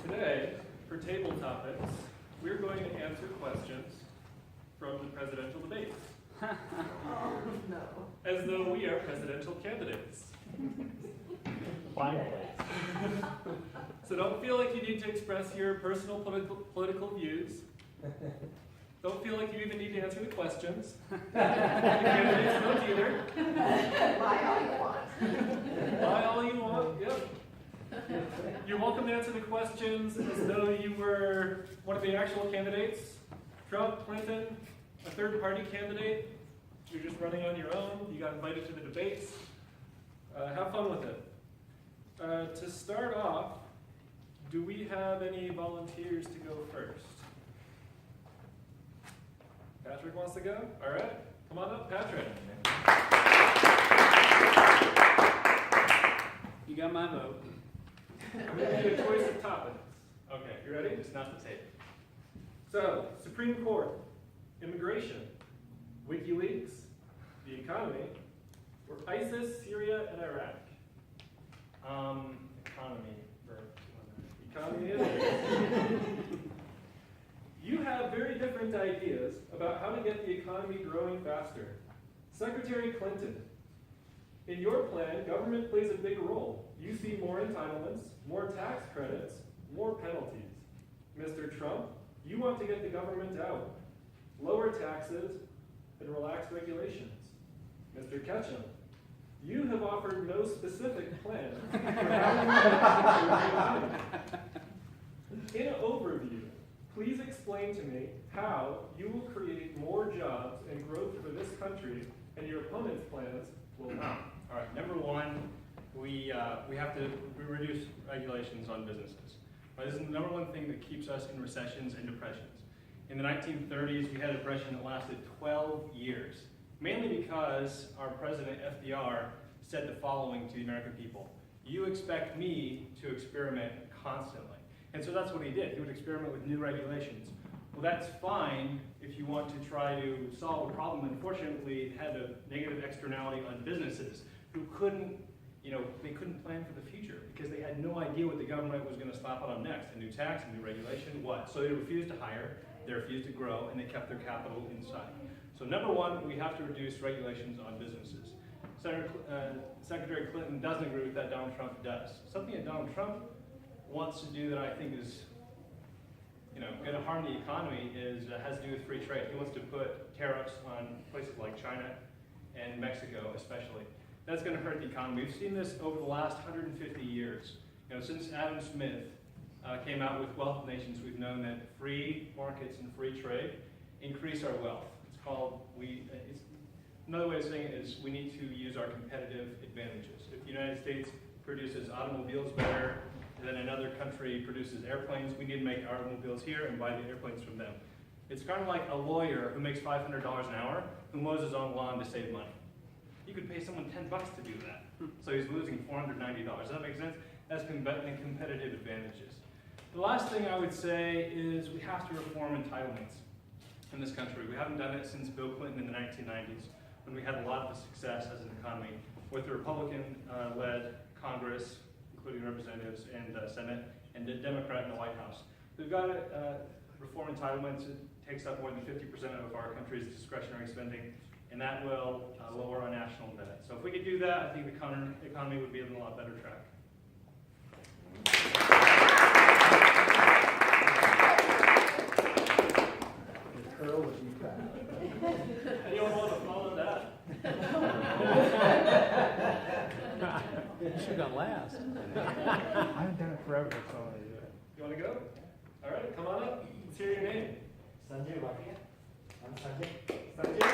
Today, for table topics, we're going to answer questions from the presidential debates. Oh, no. As though we are presidential candidates. Finally. So don't feel like you need to express your personal political views. Don't feel like you even need to answer the questions. The candidates don't either. Buy all you want. Buy all you want, yep. You're welcome to answer the questions as though you were one of the actual candidates. Trump, Clinton, a third party candidate. You're just running on your own. You got invited to the debates. Have fun with it. To start off, do we have any volunteers to go first? Patrick wants to go? All right. Come on up, Patrick. You got my vote. I'm going to need a choice of topics. Okay, you ready? Just not the tape. So, Supreme Court, immigration, WikiLeaks, the economy, or ISIS, Syria, and Iraq? Economy for Economy it is. You have very different ideas about how to get the economy growing faster. Secretary Clinton, in your plan, government plays a big role. You see more entitlements, more tax credits, more penalties. Mr. Trump, you want to get the government out, lower taxes, and relax regulations. Mr. Ketchum, you have offered no specific plan for how you want to improve the economy. In overview, please explain to me how you will create more jobs and growth for this country, and your opponent's plans will not. All right, number one, we have to reduce regulations on businesses. Right, this is the number one thing that keeps us in recessions and depressions. In the 1930s, we had a depression that lasted 12 years, mainly because our president, FDR, said the following to the American people: you expect me to experiment constantly. And so that's what he did. He would experiment with new regulations. Well, that's fine if you want to try to solve a problem. Unfortunately, it had a negative externality on businesses who couldn't, they couldn't plan for the future because they had no idea what the government was going to slap on them next. A new tax, a new regulation, what? So they refused to hire, they refused to grow, and they kept their capital inside. So number one, we have to reduce regulations on businesses. Secretary Clinton doesn't agree with that. Donald Trump does. Something that Donald Trump wants to do that I think is going to harm the economy has to do with free trade. He wants to put tariffs on places like China and Mexico especially. That's going to hurt the economy. We've seen this over the last 150 years. Since Adam Smith came out with Wealth of Nations, we've known that free markets and free trade increase our wealth. It's called, another way of saying it is we need to use our competitive advantages. If the United States produces automobiles better than another country produces airplanes, we need to make our automobiles here and buy the airplanes from them. It's kind of like a lawyer who makes $500 an hour who mows his own lawn to save money. You could pay someone $10 to do that. So he's losing $490. Does that make sense? That's competitive advantages. The last thing I would say is we have to reform entitlements in this country. We haven't done it since Bill Clinton in the 1990s, when we had a lot of success as an economy with the Republican-led Congress, including representatives and Senate, and the Democrat in the White House. We've got to reform entitlements. It takes up more than 50% of our country's discretionary spending, and that will lower our national debt. So if we could do that, I think the economy would be on a lot better track. The curl would be fast. Anyone want to follow that? You should have gone last. I haven't done it forever, so You want to go? All right, come on up. Let's hear your name. Sanjay Bhatia. I'm Sanjay. Sanjay?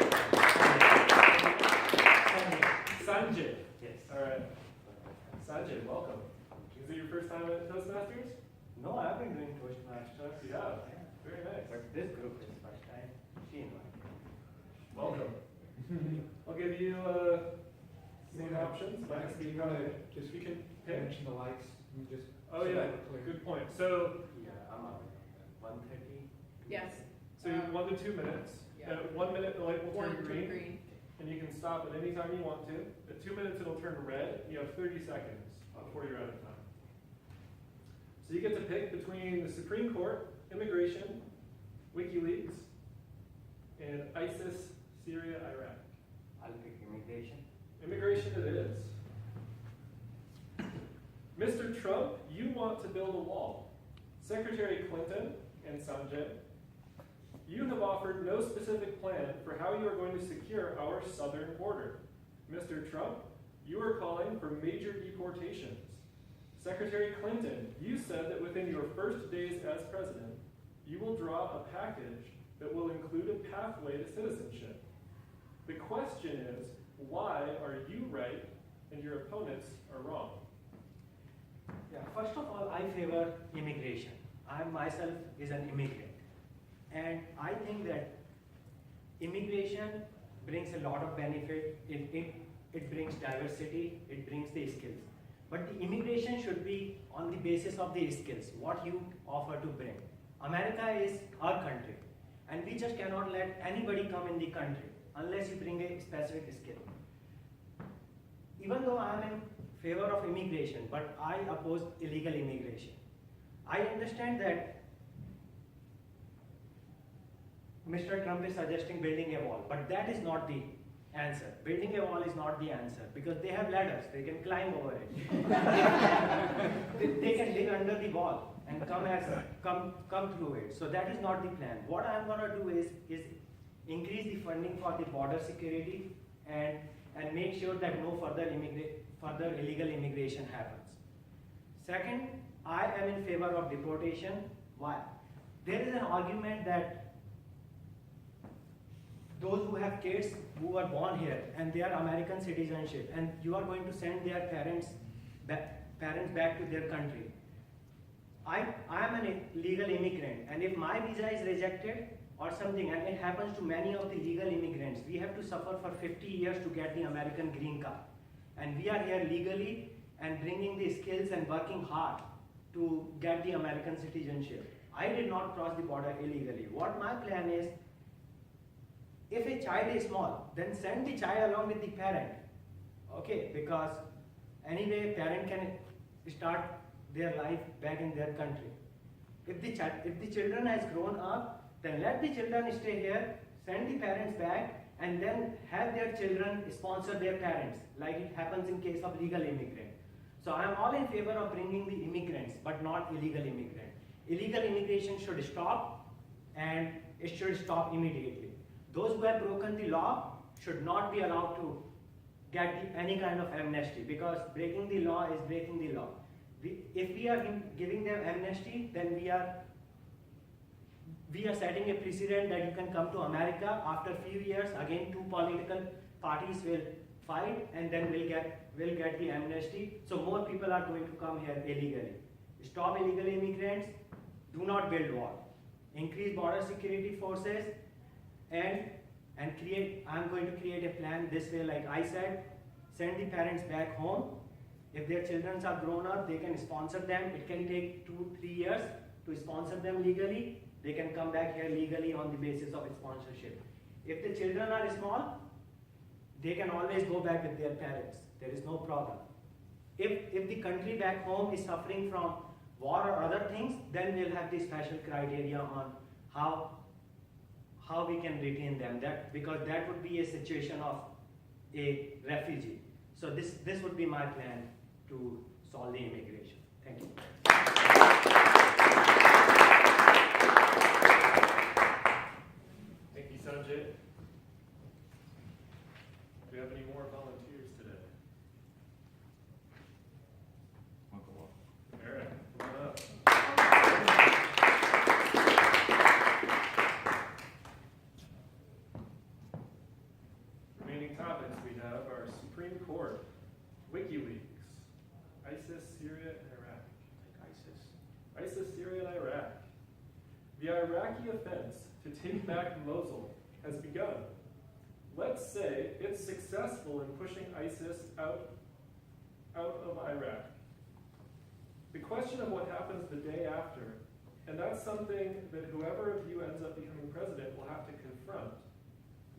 Sanjay. Yes. All right. Sanjay, welcome. Is it your first time at Toastmasters? No, I've been doing Toastmasters. Yeah. Very nice. But this group is first time. She invited. Welcome. I'll give you some options. You gotta just You can pick. mention the lights and just. Oh yeah, good point. So Yeah, I'm available. 1:30. Yes. you have 1 to 2 minutes. Yeah. At 1 minute, the light will turn One green, green. and you can stop at any time you want to. At 2 minutes, it'll turn red. You have 30 seconds before you're out of time. So you get to pick between the Supreme Court, immigration, WikiLeaks, and ISIS, Syria, Iraq. I'll pick immigration. Immigration it is. Mr. Trump, you want to build a wall. Secretary Clinton and Sanjay, you have offered no specific plan for how you are going to secure our southern border. Mr. Trump, you are calling for major deportations. Secretary Clinton, you said that within your first days as president, you will draw a package that will include a pathway to citizenship. The question is, why are you right and your opponents are wrong? Yeah, first of all, I favor immigration. I myself is an immigrant. And I think that immigration brings a lot of benefit. It brings diversity, it brings the skills. But the immigration should be on the basis of the skills, what you offer to bring. America is our country, and we just cannot let anybody come in the country unless you bring a specific skill. Even though I am in favor of immigration, but I oppose illegal immigration. I understand that Mr. Trump is suggesting building a wall, but that is not the answer. Building a wall is not the answer because they have ladders, they can climb over it. they can dig under the wall and come through it. So that is not the plan. What I am going to do is increase the funding for the border security and make sure that no further illegal immigration happens. Second, I am in favor of deportation. Why? There is an argument that those who have kids who are born here and they are American citizenship and you are going to send their parents back to their country. I am an illegal immigrant, and if my visa is rejected or something, and it happens to many of the legal immigrants, we have to suffer for 50 years to get the American green card. And we are here legally and bringing the skills and working hard to get the American citizenship. I did not cross the border illegally. What my plan is, if a child is small, then send the child along with the parent. Okay, because anyway, parent can start their life back in their country. If the children has grown up, then let the children stay here, send the parents back, and then have their children sponsor their parents, like it happens in case of legal immigrant. So I am all in favor of bringing the immigrants, but not illegal immigrant. Illegal immigration should stop, and it should stop immediately. Those who have broken the law should not be allowed to get any kind of amnesty, because breaking the law is breaking the law. If we are giving them amnesty, then we are setting a precedent that you can come to America after a few years. Again, two political parties will fight, and then we'll get the amnesty. So more people are going to come here illegally. Stop illegal immigrants. Do not build wall. Increase border security forces, and create. I'm going to create a plan this way, like I said. Send the parents back home. If their children are grown up, they can sponsor them. It can take 2-3 years to sponsor them legally. They can come back here legally on the basis of sponsorship. If the children are small, they can always go back with their parents. There is no problem. If the country back home is suffering from war or other things, then we'll have the special criteria on how we can retain them. Because that would be a situation of a refugee. So this would be my plan to solve the immigration. Thank you. Thank you, Sanjay. Do we have any more volunteers today? Eric, come on up. Remaining topics we have are Supreme Court, WikiLeaks, ISIS, Syria, and Iraq. ISIS, Syria, and Iraq. The Iraqi offense to take back Mosul has begun. Let's say it's successful in pushing ISIS out of Iraq. The question of what happens the day after, and that's something that whoever of you ends up becoming president will have to confront.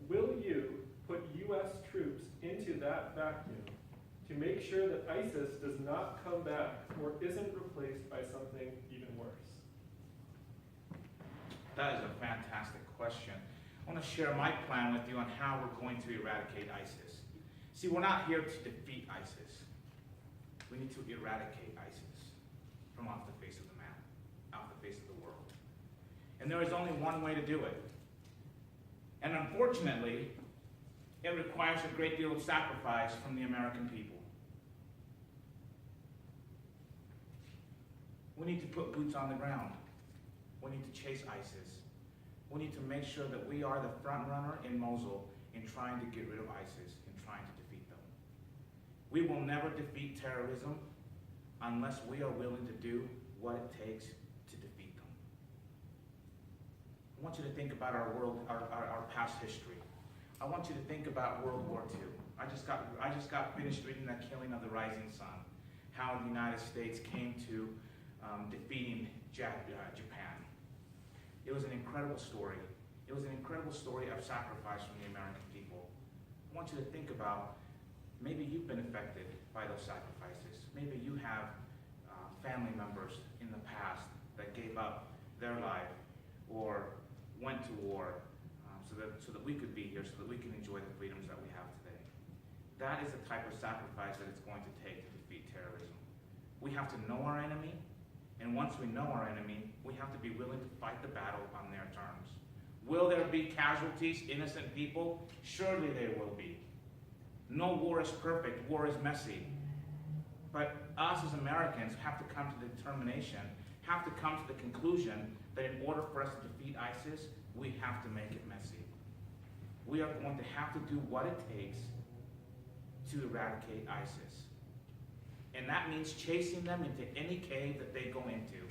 Will you put U.S. troops into that vacuum to make sure that ISIS does not come back or isn't replaced by something even worse? That is a fantastic question. I want to share my plan with you on how we're going to eradicate ISIS. See, we're not here to defeat ISIS. We need to eradicate ISIS from off the face of the map, off the face of the world. And there is only one way to do it. And unfortunately, it requires a great deal of sacrifice from the American people. We need to put boots on the ground. We need to chase ISIS. We need to make sure that we are the front runner in Mosul in trying to get rid of ISIS, in trying to defeat them. We will never defeat terrorism unless we are willing to do what it takes to defeat them. I want you to think about our past history. I want you to think about World War II. I just got finished reading that Killing of the Rising Sun, how the United States came to defeating Japan. It was an incredible story. It was an incredible story of sacrifice from the American people. I want you to think about, maybe you've been affected by those sacrifices. Maybe you have family members in the past that gave up their life or went to war so that we could be here, so that we can enjoy the freedoms that we have today. That is the type of sacrifice that it's going to take to defeat terrorism. We have to know our enemy, and once we know our enemy, we have to be willing to fight the battle on their terms. Will there be casualties, innocent people? Surely there will be. No war is perfect, war is messy. But us as Americans have to come to the determination, have to come to the conclusion that in order for us to defeat ISIS, we have to make it messy. We are going to have to do what it takes to eradicate ISIS. And that means chasing them into any cave that they go into.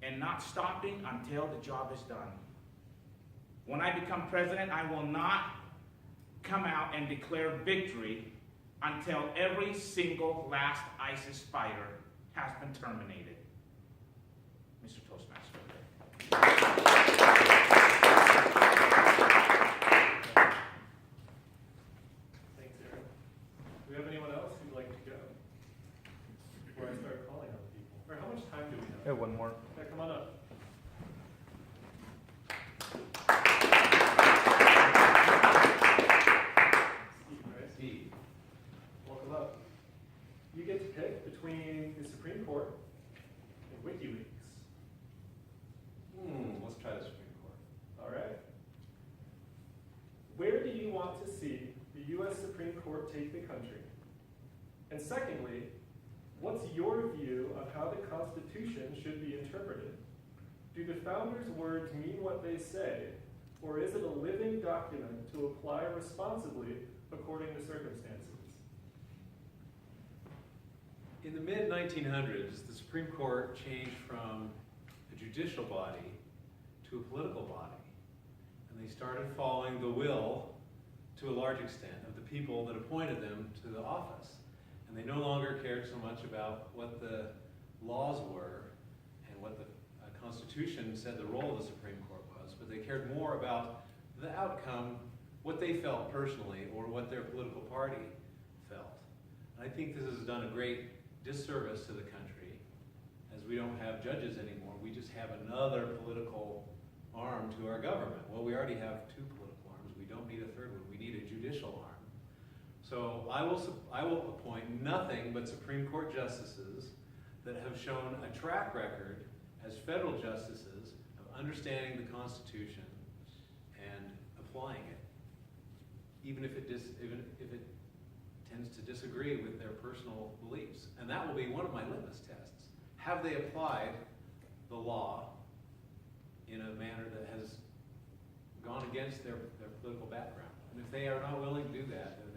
And not stopping until the job is done. When I become president, I will not come out and declare victory until every single last ISIS fighter has been terminated. Mr. Toastmaster. Thanks, Aaron. Do we have anyone else who'd like to go before I start calling on people? Or how much time do we have? One more. Yeah, come on up. Steve, right? Steve. Welcome up. You get to pick between the Supreme Court and WikiLeaks. Let's try the Supreme Court. All right. Where do you want to see the U.S. Supreme Court take the country? And secondly, what's your view of how the Constitution should be interpreted? Do the founders' words mean what they say, or is it a living document to apply responsibly according to circumstances? In the mid-1900s, the Supreme Court changed from a judicial body to a political body. And they started following the will, to a large extent, of the people that appointed them to the office. And they no longer cared so much about what the laws were and what the Constitution said the role of the Supreme Court was, but they cared more about the outcome, what they felt personally, or what their political party felt. And I think this has done a great disservice to the country, as we don't have judges anymore. We just have another political arm to our government. Well, we already have two political arms. We don't need a third one. We need a judicial arm. So I will appoint nothing but Supreme Court justices that have shown a track record as federal justices of understanding the Constitution and applying it, even if it tends to disagree with their personal beliefs. And that will be one of my litmus tests. Have they applied the law in a manner that has gone against their political background? And if they are not willing to do that, then